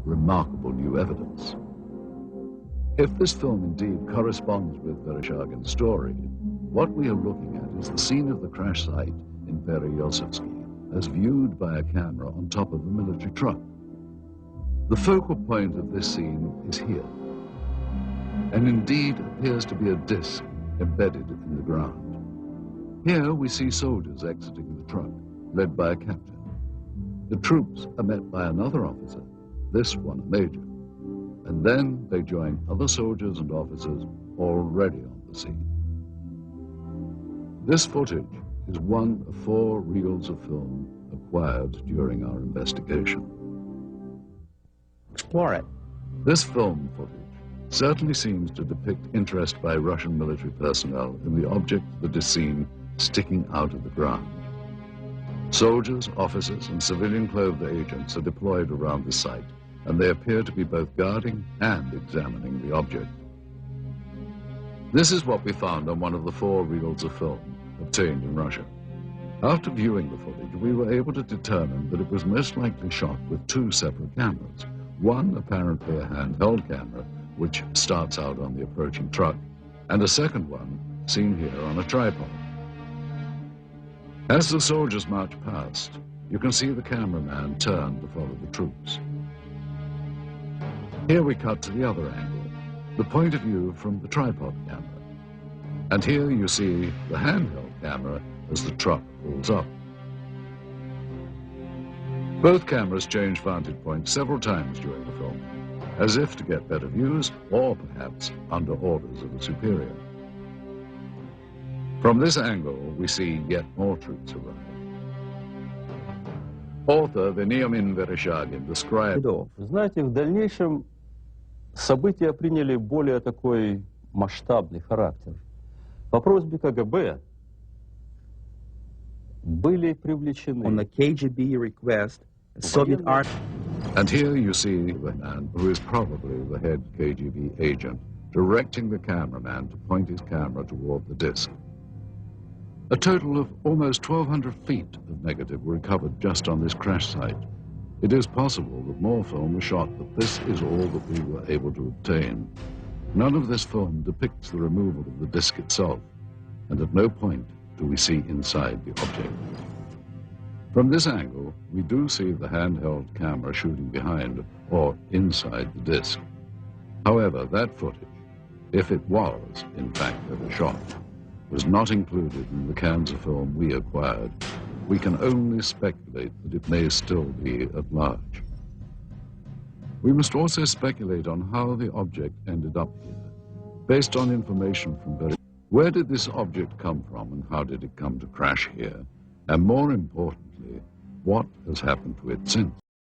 remarkable new evidence. If this film indeed corresponds with Vereshchagin's story, what we are looking at is the scene of the crash site in Perezyovsky as viewed by a camera on top of a military truck. The focal point of this scene is here, and indeed appears to be a disc embedded in the ground. Here we see soldiers exiting the truck, led by a captain. The troops are met by another officer, this one a major, and then they join other soldiers and officers already on the scene. This footage is one of 4 reels of film acquired during our investigation. Explore it. This film footage certainly seems to depict interest by Russian military personnel in the object that is seen sticking out of the ground. Soldiers, officers, and civilian-clothed agents are deployed around the site, and they appear to be both guarding and examining the object. This is what we found on one of the 4 reels of film obtained in Russia. After viewing the footage, we were able to determine that it was most likely shot with 2 separate cameras. One apparently a handheld camera, which starts out on the approaching truck, and a second one seen here on a tripod. As the soldiers march past, you can see the cameraman turn to follow the troops. Here we cut to the other angle, the point of view from the tripod camera. And here you see the handheld camera as the truck pulls up. Both cameras change vantage points several times during the film, as if to get better views or perhaps under orders of a superior. From this angle, we see yet more troops arrive. Author Veniamin Vereshchagin described... Знаете, в дальнейшем события приняли более такой масштабный характер. По просьбе КГБ были привлечены... On the KGB request, the Soviet army... And here you see the man who is probably the head KGB agent directing the cameraman to point his camera toward the disc. A total of almost 1,200 feet of negative were recovered just on this crash site. It is possible that more film was shot, but this is all that we were able to obtain. None of this film depicts the removal of the disc itself, and at no point do we see inside the object. From this angle, we do see the handheld camera shooting behind or inside the disc. However, that footage, if it was in fact ever shot, was not included in the cans of film we acquired. We can only speculate that it may still be at large. We must also speculate on how the object ended up here, based on information from where did this object come from and how did it come to crash here? And more importantly, what has happened to it since?